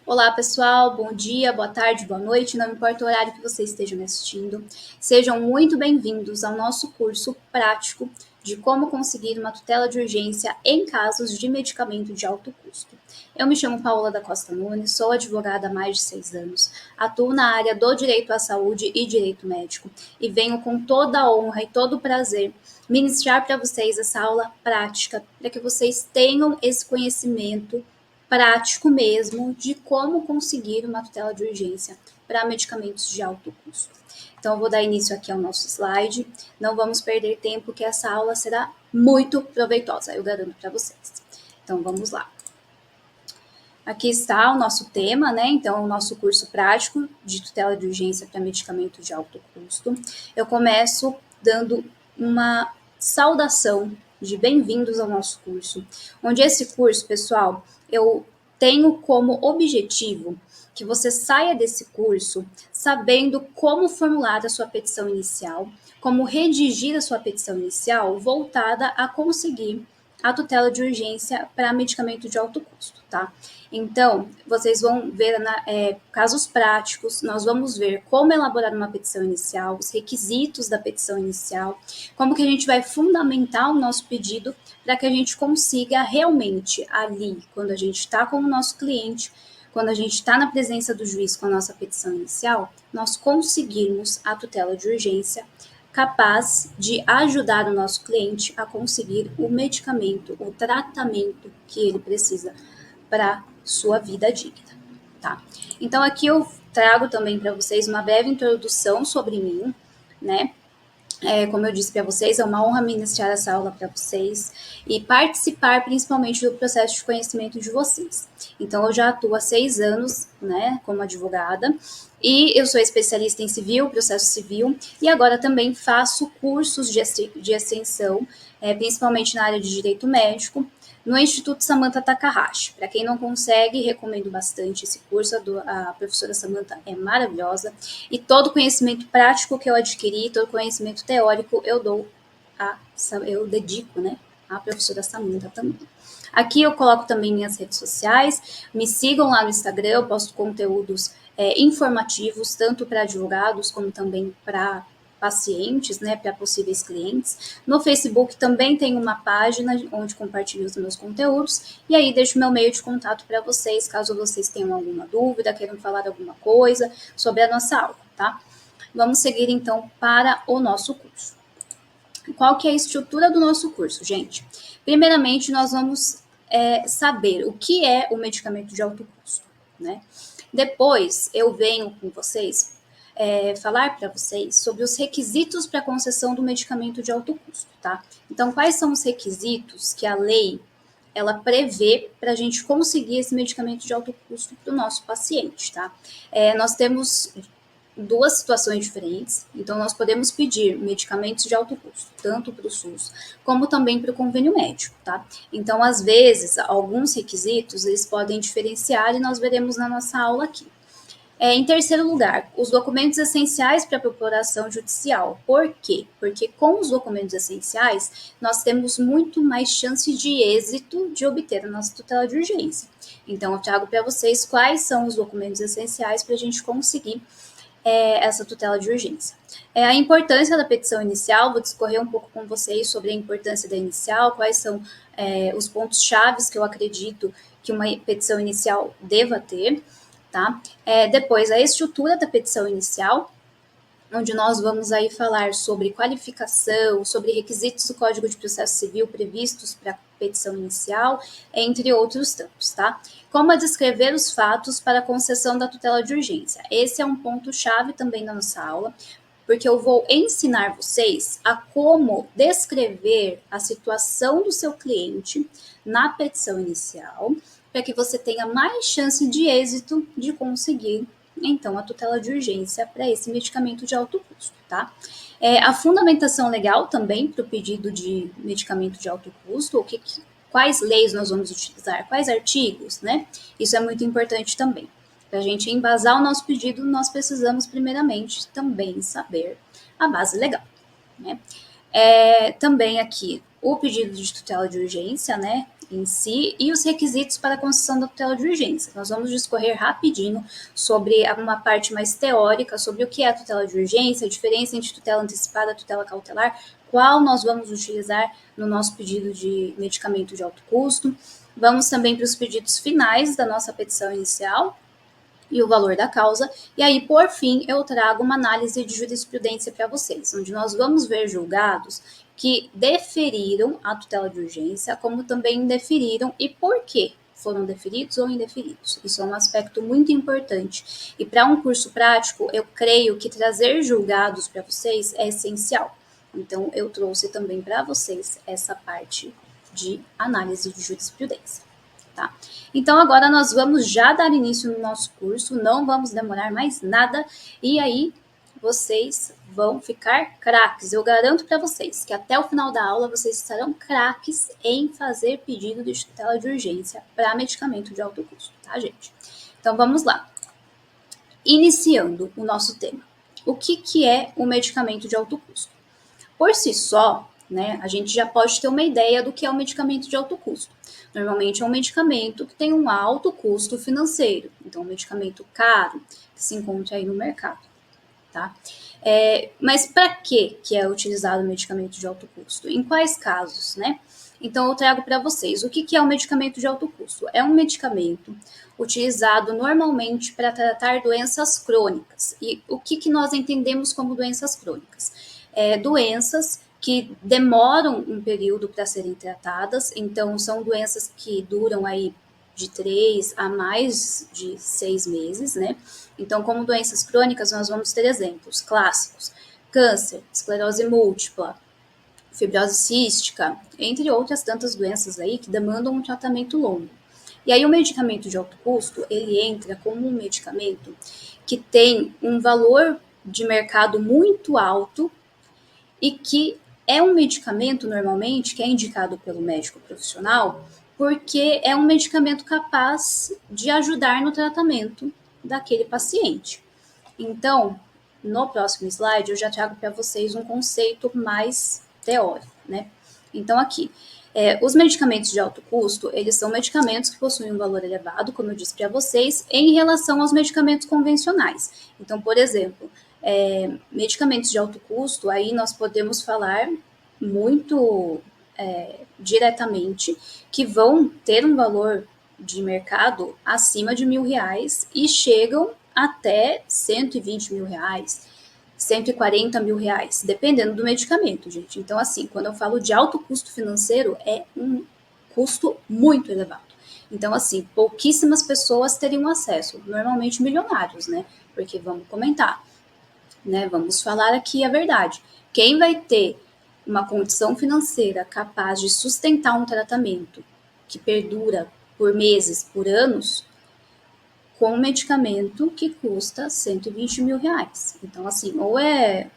Olá, pessoal. Bom dia, boa tarde, boa noite. Não importa o horário que você esteja me assistindo. Sejam muito bem-vindos ao nosso curso prático de como conseguir uma tutela de urgência em casos de medicamento de alto custo. Eu me chamo Paola da Costa Nunes, sou advogada há mais de 6 anos, atuo na área do direito à saúde e direito médico e venho com toda a honra e todo o prazer ministrar para vocês essa aula prática para que vocês tenham esse conhecimento prático mesmo de como conseguir uma tutela de urgência para medicamentos de alto custo. Então, eu vou dar início aqui ao nosso slide. Não vamos perder tempo, que essa aula será muito proveitosa, eu garanto para vocês. Então, vamos lá. Aqui está o nosso tema, né? Então, o nosso curso prático de tutela de urgência para medicamento de alto custo. Eu começo dando uma saudação de bem-vindos ao nosso curso, onde esse curso, pessoal, eu tenho como objetivo que você saia desse curso sabendo como formular a sua petição inicial, como redigir a sua petição inicial voltada a conseguir a tutela de urgência para medicamento de alto custo, tá? Então, vocês vão ver casos práticos, nós vamos ver como elaborar uma petição inicial, os requisitos da petição inicial, como que a gente vai fundamentar o nosso pedido para que a gente consiga realmente ali, quando a gente está com o nosso cliente, quando a gente está na presença do juiz com a nossa petição inicial, nós conseguirmos a tutela de urgência capaz de ajudar o nosso cliente a conseguir o medicamento, o tratamento que ele precisa para sua vida digna, tá? Então aqui eu trago também para vocês uma breve introdução sobre mim, né? Como eu disse para vocês, é uma honra ministrar essa aula para vocês e participar principalmente do processo de conhecimento de vocês. Então, eu já atuo há 6 anos, né, como advogada, e eu sou especialista em civil, processo civil, e agora também faço cursos de extensão, principalmente na área de direito médico, no Instituto Samantha Takahashi. Para quem não consegue, recomendo bastante esse curso. A professora Samantha é maravilhosa. E todo o conhecimento prático que eu adquiri, todo o conhecimento teórico, eu dedico, né, à professora Samantha também. Aqui eu coloco também minhas redes sociais. Me sigam lá no Instagram, eu posto conteúdos informativos, tanto para advogados como também para pacientes, né, para possíveis clientes. No Facebook também tem uma página onde compartilho os meus conteúdos e aí deixo meu meio de contato para vocês, caso vocês tenham alguma dúvida, queiram falar alguma coisa sobre a nossa aula, tá? Vamos seguir então para o nosso curso. Qual que é a estrutura do nosso curso, gente? Primeiramente, nós vamos saber o que é o medicamento de alto custo, né? Depois, eu venho com vocês falar para vocês sobre os requisitos para concessão do medicamento de alto custo, tá? Então, quais são os requisitos que a lei ela prevê para a gente conseguir esse medicamento de alto custo para o nosso paciente, tá? Nós temos duas situações diferentes, então nós podemos pedir medicamentos de alto custo, tanto para o SUS como também para o convênio médico, tá? Então, às vezes, alguns requisitos eles podem diferenciar e nós veremos na nossa aula aqui. Em terceiro lugar, os documentos essenciais para a procuração judicial. Por quê? Porque com os documentos essenciais, nós temos muito mais chance de êxito de obter a nossa tutela de urgência. Então, eu trago para vocês quais são os documentos essenciais para a gente conseguir essa tutela de urgência. A importância da petição inicial, vou discorrer um pouco com vocês sobre a importância da inicial, quais são os pontos chaves que eu acredito que uma petição inicial deva ter, tá? Depois, a estrutura da petição inicial, onde nós vamos aí falar sobre qualificação, sobre requisitos do Código de Processo Civil previstos para a petição inicial, entre outros tantos, tá? Como a descrever os fatos para a concessão da tutela de urgência. Esse é um ponto-chave também da nossa aula, porque eu vou ensinar vocês a como descrever a situação do seu cliente na petição inicial, para que você tenha mais chance de êxito de conseguir então a tutela de urgência para esse medicamento de alto custo, tá? A fundamentação legal também para o pedido de medicamento de alto custo, quais leis nós vamos utilizar, quais artigos, né? Isso é muito importante também. Para a gente embasar o nosso pedido, nós precisamos primeiramente também saber a base legal, né? Também aqui o pedido de tutela de urgência, né? em si e os requisitos para a concessão da tutela de urgência. Nós vamos discorrer rapidinho sobre uma parte mais teórica, sobre o que é a tutela de urgência, a diferença entre tutela antecipada e tutela cautelar, qual nós vamos utilizar no nosso pedido de medicamento de alto custo. Vamos também para os pedidos finais da nossa petição inicial e o valor da causa. E aí, por fim, eu trago uma análise de jurisprudência para vocês, onde nós vamos ver julgados que deferiram a tutela de urgência, como também indeferiram e por quê foram deferidos ou indeferidos. Isso é um aspecto muito importante. E para um curso prático, eu creio que trazer julgados para vocês é essencial. Então, eu trouxe também para vocês essa parte de análise de jurisprudência. Tá? Então, agora nós vamos já dar início no nosso curso, não vamos demorar mais nada, e aí vocês vão ficar craques. Eu garanto para vocês que até o final da aula vocês estarão craques em fazer pedido de tutela de urgência para medicamento de alto custo, tá, gente? Então, vamos lá. Iniciando o nosso tema. O que é o medicamento de alto custo? Por si só, né, a gente já pode ter uma ideia do que é um medicamento de alto custo. Normalmente é um medicamento que tem um alto custo financeiro, então um medicamento caro que se encontra aí no mercado, tá? Mas para que é utilizado o medicamento de alto custo? Em quais casos, né? Então eu trago para vocês o que é um medicamento de alto custo. É um medicamento utilizado normalmente para tratar doenças crônicas. E o que nós entendemos como doenças crônicas? Doenças que demoram um período para serem tratadas, então são doenças que duram aí de 3 a mais de 6 meses, né? Então, como doenças crônicas, nós vamos ter exemplos clássicos: câncer, esclerose múltipla, fibrose cística, entre outras tantas doenças aí que demandam um tratamento longo. E aí o medicamento de alto custo, ele entra como um medicamento que tem um valor de mercado muito alto e que é um medicamento, normalmente, que é indicado pelo médico profissional, porque é um medicamento capaz de ajudar no tratamento daquele paciente. Então, no próximo slide, eu já trago para vocês um conceito mais teórico, né? Então, aqui, os medicamentos de alto custo, eles são medicamentos que possuem um valor elevado, como eu disse para vocês, em relação aos medicamentos convencionais. Então, por exemplo, medicamentos de alto custo, aí nós podemos falar muito diretamente que vão ter um valor de mercado acima de R$ 1.000 e chegam até R$ 120.000, R$ 140.000, dependendo do medicamento, gente. Então, assim, quando eu falo de alto custo financeiro, é um custo muito elevado. Então, assim, pouquíssimas pessoas teriam acesso, normalmente milionários, né? Porque vamos comentar, né? Vamos falar aqui a verdade. Quem vai ter uma condição financeira capaz de sustentar um tratamento que perdura por meses, por anos, com um medicamento que custa R$ 120.000. Então, assim, ou é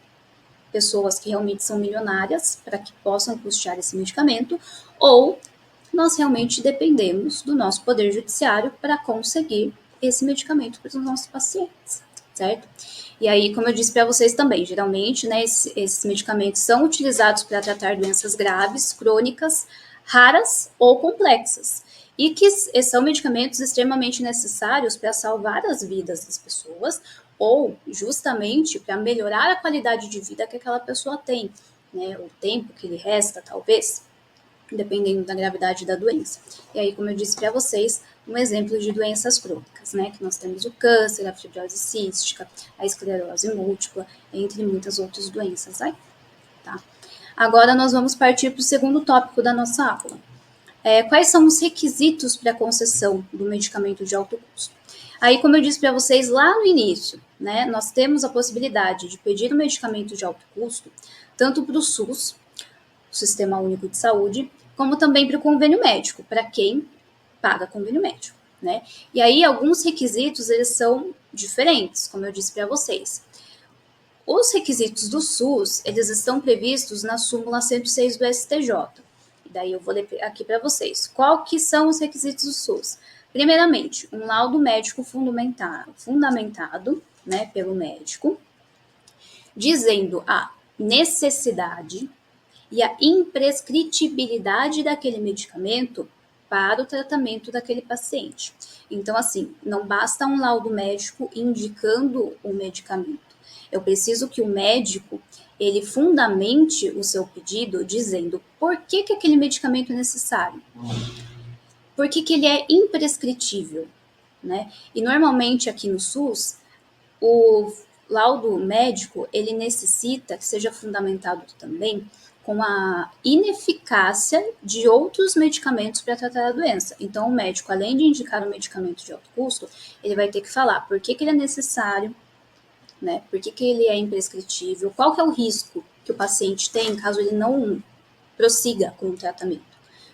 pessoas que realmente são milionárias para que possam custear esse medicamento, ou nós realmente dependemos do nosso poder judiciário para conseguir esse medicamento para os nossos pacientes, certo? E aí, como eu disse para vocês também, geralmente, né, esses medicamentos são utilizados para tratar doenças graves, crônicas, raras ou complexas, e que são medicamentos extremamente necessários para salvar as vidas das pessoas ou justamente para melhorar a qualidade de vida que aquela pessoa tem, né, o tempo que lhe resta, talvez, dependendo da gravidade da doença. E aí, como eu disse para vocês, um exemplo de doenças crônicas, né, que nós temos o câncer, a fibrose cística, a esclerose múltipla, entre muitas outras doenças aí, tá? Agora nós vamos partir para o segundo tópico da nossa aula. Quais são os requisitos para a concessão do medicamento de alto custo? Aí, como eu disse para vocês lá no início, né, nós temos a possibilidade de pedir um medicamento de alto custo, tanto para o SUS, o Sistema Único de Saúde, como também para o convênio médico, para quem paga convênio médico, né? E aí, alguns requisitos, eles são diferentes, como eu disse para vocês. Os requisitos do SUS, eles estão previstos na súmula 106 do STJ. E daí eu vou ler aqui para vocês. Qual que são os requisitos do SUS? Primeiramente, um laudo médico fundamentado, né, pelo médico, dizendo a necessidade e a imprescritibilidade daquele medicamento para o tratamento daquele paciente. Então, assim, não basta um laudo médico indicando o medicamento. Eu preciso que o médico, ele fundamente o seu pedido dizendo por que aquele medicamento é necessário. Por que ele é imprescritível, né? E normalmente aqui no SUS, o laudo médico, ele necessita que seja fundamentado também com a ineficácia de outros medicamentos para tratar a doença. Então, o médico, além de indicar um medicamento de alto custo, ele vai ter que falar por que ele é necessário, né? Por que ele é imprescritível, qual que é o risco que o paciente tem caso ele não prossiga com o tratamento,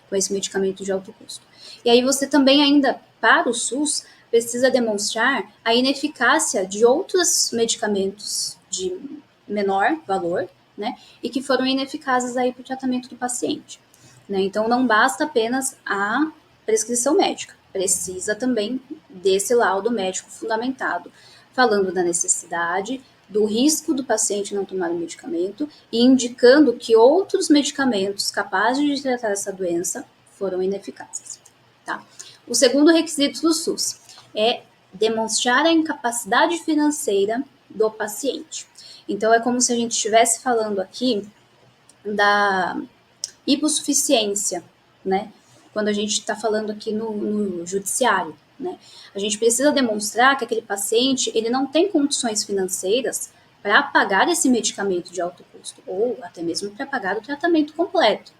com esse medicamento de alto custo. E aí você também ainda, para o SUS, precisa demonstrar a ineficácia de outros medicamentos de menor valor, né, e que foram ineficazes aí para o tratamento do paciente. Né? Então, não basta apenas a prescrição médica, precisa também desse laudo médico fundamentado, falando da necessidade, do risco do paciente não tomar o medicamento e indicando que outros medicamentos capazes de tratar essa doença foram ineficazes. Tá? O segundo requisito do SUS é demonstrar a incapacidade financeira do paciente. Então, é como se a gente estivesse falando aqui da hipossuficiência, né? Quando a gente está falando aqui no judiciário, né? A gente precisa demonstrar que aquele paciente ele não tem condições financeiras para pagar esse medicamento de alto custo, ou até mesmo para pagar o tratamento completo,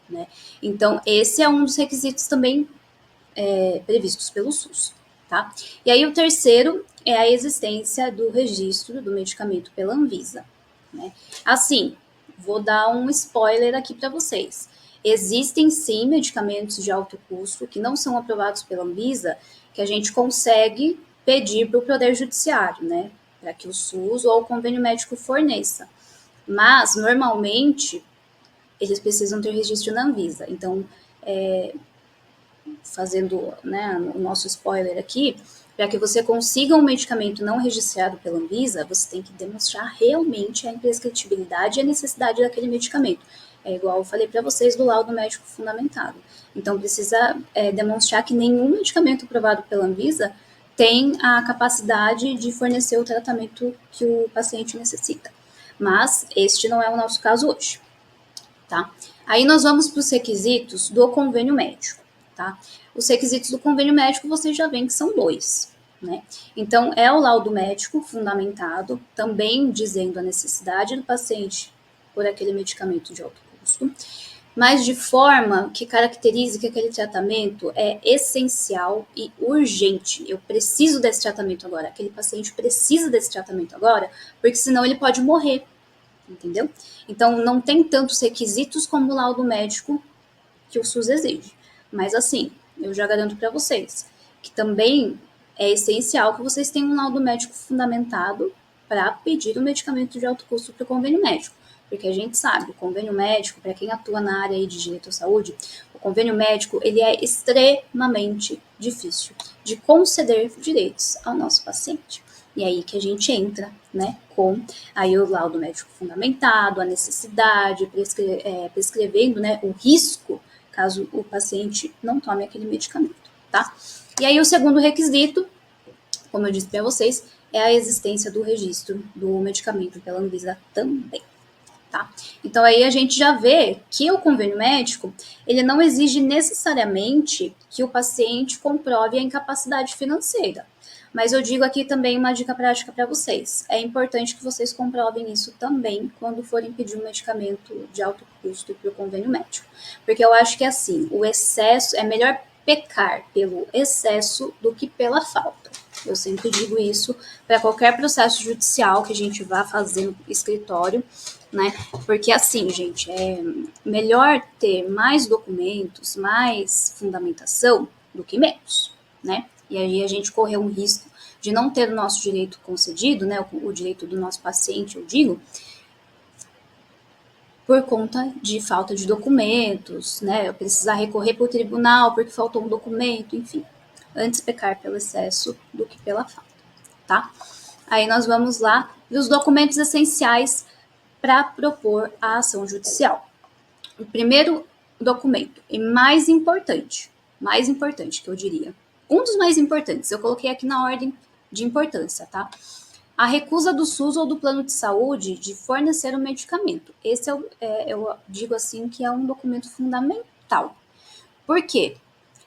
né? Então, esse é um dos requisitos também previstos pelo SUS, tá? E aí o terceiro é a existência do registro do medicamento pela Anvisa, né? Assim, vou dar um spoiler aqui para vocês. Existem sim medicamentos de alto custo que não são aprovados pela Anvisa, que a gente consegue pedir para o Poder Judiciário, né? Para que o SUS ou o convênio médico forneça. Mas, normalmente, eles precisam ter registro na Anvisa. Então, fazendo, né, o nosso spoiler aqui, para que você consiga um medicamento não registrado pela Anvisa, você tem que demonstrar realmente a imprescritibilidade e a necessidade daquele medicamento. É igual eu falei para vocês do laudo médico fundamentado. Então, precisa demonstrar que nenhum medicamento aprovado pela Anvisa tem a capacidade de fornecer o tratamento que o paciente necessita. Mas este não é o nosso caso hoje, tá? Aí nós vamos para os requisitos do convênio médico, tá? Os requisitos do convênio médico vocês já veem que são dois, né? Então, é o laudo médico fundamentado, também dizendo a necessidade do paciente por aquele medicamento de alto custo, mas de forma que caracterize que aquele tratamento é essencial e urgente. Eu preciso desse tratamento agora, aquele paciente precisa desse tratamento agora, porque senão ele pode morrer, entendeu? Então, não tem tantos requisitos como o laudo médico que o SUS exige. Mas, assim, eu já garanto para vocês que também é essencial que vocês tenham um laudo médico fundamentado para pedir o medicamento de alto custo para o convênio médico. Porque a gente sabe, o convênio médico, para quem atua na área aí de direito à saúde, o convênio médico ele é extremamente difícil de conceder direitos ao nosso paciente. E aí que a gente entra, né, com aí o laudo médico fundamentado, a necessidade, prescrevendo, né, o risco caso o paciente não tome aquele medicamento, tá? E aí o segundo requisito, como eu disse para vocês, é a existência do registro do medicamento pela Anvisa também. Tá? Então aí a gente já vê que o convênio médico, ele não exige necessariamente que o paciente comprove a incapacidade financeira. Mas eu digo aqui também uma dica prática para vocês. É importante que vocês comprovem isso também quando forem pedir um medicamento de alto custo para o convênio médico. Porque eu acho que assim, o excesso, é melhor pecar pelo excesso do que pela falta. Eu sempre digo isso para qualquer processo judicial que a gente vá fazer no escritório, né? Porque assim, gente, é melhor ter mais documentos, mais fundamentação do que menos, né? E aí a gente correu um risco de não ter o nosso direito concedido, né? O direito do nosso paciente, eu digo, por conta de falta de documentos, né? Eu precisar recorrer para o tribunal porque faltou um documento, enfim. Antes pecar pelo excesso do que pela falta, tá? Aí nós vamos lá os documentos essenciais para propor a ação judicial. O primeiro documento e mais importante, mais importante que eu diria. Um dos mais importantes, eu coloquei aqui na ordem de importância, tá? A recusa do SUS ou do plano de saúde de fornecer o medicamento. Esse eu digo assim que é um documento fundamental. Por quê?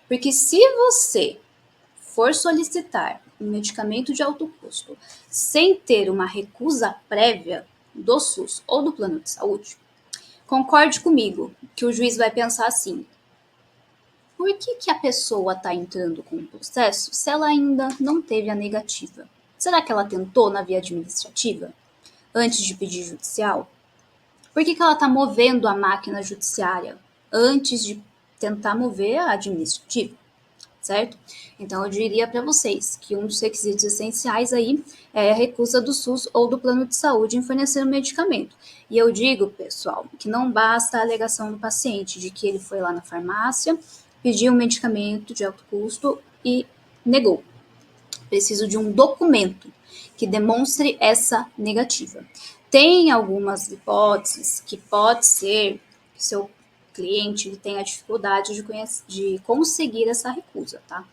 Porque se você for solicitar um medicamento de alto custo sem ter uma recusa prévia do SUS ou do plano de saúde, concorde comigo que o juiz vai pensar assim: por que a pessoa está entrando com o processo se ela ainda não teve a negativa? Será que ela tentou na via administrativa antes de pedir judicial? Por que ela está movendo a máquina judiciária antes de tentar mover a administrativa? Certo? Então, eu diria para vocês que um dos requisitos essenciais aí é a recusa do SUS ou do plano de saúde em fornecer o medicamento. E eu digo, pessoal, que não basta a alegação do paciente de que ele foi lá na farmácia, pediu um medicamento de alto custo e negou. Preciso de um documento que demonstre essa negativa. Tem algumas hipóteses que pode ser que seu cliente tenha dificuldade de conseguir essa recusa, tá?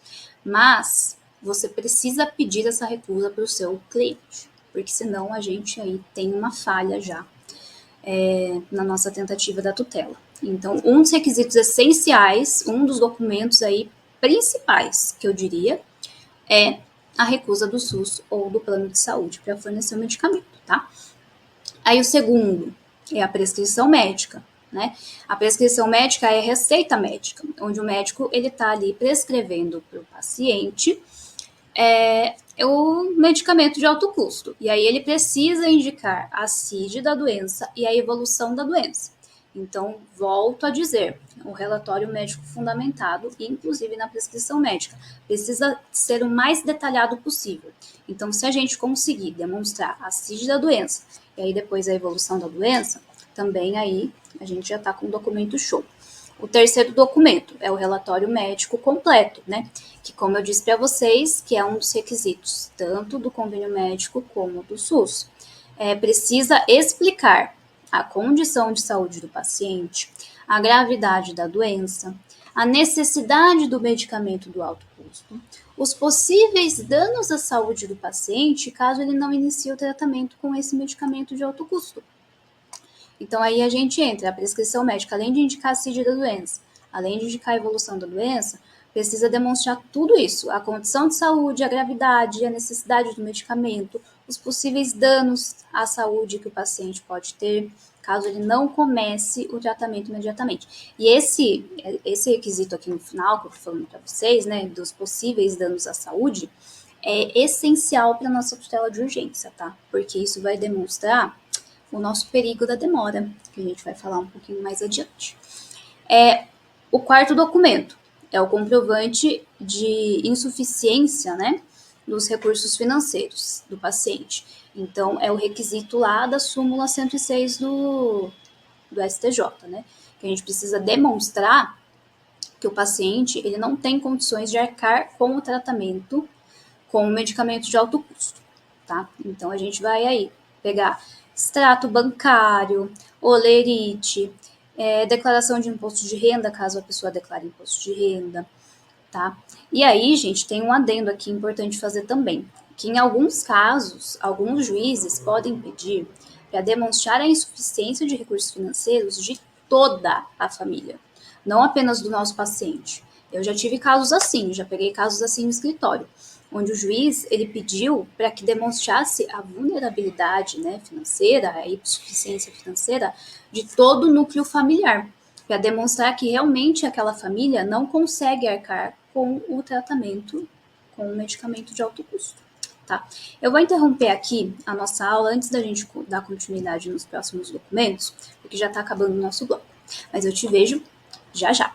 Mas você precisa pedir essa recusa para o seu cliente, porque senão a gente aí tem uma falha já na nossa tentativa da tutela. Então, um dos requisitos essenciais, um dos documentos aí principais, que eu diria, é a recusa do SUS ou do plano de saúde para fornecer o medicamento, tá? Aí o segundo é a prescrição médica, né? A prescrição médica é receita médica, onde o médico ele está ali prescrevendo para o paciente o medicamento de alto custo. E aí ele precisa indicar a CID da doença e a evolução da doença. Então, volto a dizer, o relatório médico fundamentado, inclusive na prescrição médica, precisa ser o mais detalhado possível. Então, se a gente conseguir demonstrar a CID da doença e aí depois a evolução da doença, também aí a gente já está com o documento show. O terceiro documento é o relatório médico completo, né? Que, como eu disse para vocês, que é um dos requisitos tanto do convênio médico como do SUS. Precisa explicar a condição de saúde do paciente, a gravidade da doença, a necessidade do medicamento do alto custo, os possíveis danos à saúde do paciente caso ele não inicie o tratamento com esse medicamento de alto custo. Então, aí a gente entra, a prescrição médica, além de indicar a CID da doença, além de indicar a evolução da doença, precisa demonstrar tudo isso, a condição de saúde, a gravidade, a necessidade do medicamento, os possíveis danos à saúde que o paciente pode ter, caso ele não comece o tratamento imediatamente. E esse requisito aqui no final, que eu estou falando para vocês, né, dos possíveis danos à saúde, é essencial para a nossa tutela de urgência, tá? Porque isso vai demonstrar o nosso perigo da demora, que a gente vai falar um pouquinho mais adiante. O quarto documento é o comprovante de insuficiência, né, dos recursos financeiros do paciente. Então, é o requisito lá da súmula 106 do STJ, né, que a gente precisa demonstrar que o paciente ele não tem condições de arcar com o tratamento com o medicamento de alto custo, tá? Então, a gente vai aí pegar extrato bancário, olerite, declaração de imposto de renda, caso a pessoa declare imposto de renda, tá? E aí, gente, tem um adendo aqui importante fazer também, que em alguns casos, alguns juízes podem pedir para demonstrar a insuficiência de recursos financeiros de toda a família, não apenas do nosso paciente. Eu já tive casos assim, já peguei casos assim no escritório, onde o juiz ele pediu para que demonstrasse a vulnerabilidade, né, financeira, a insuficiência financeira de todo o núcleo familiar, para demonstrar que realmente aquela família não consegue arcar com o tratamento com o medicamento de alto custo. Tá? Eu vou interromper aqui a nossa aula antes da gente dar continuidade nos próximos documentos, porque já está acabando o nosso bloco. Mas eu te vejo já já.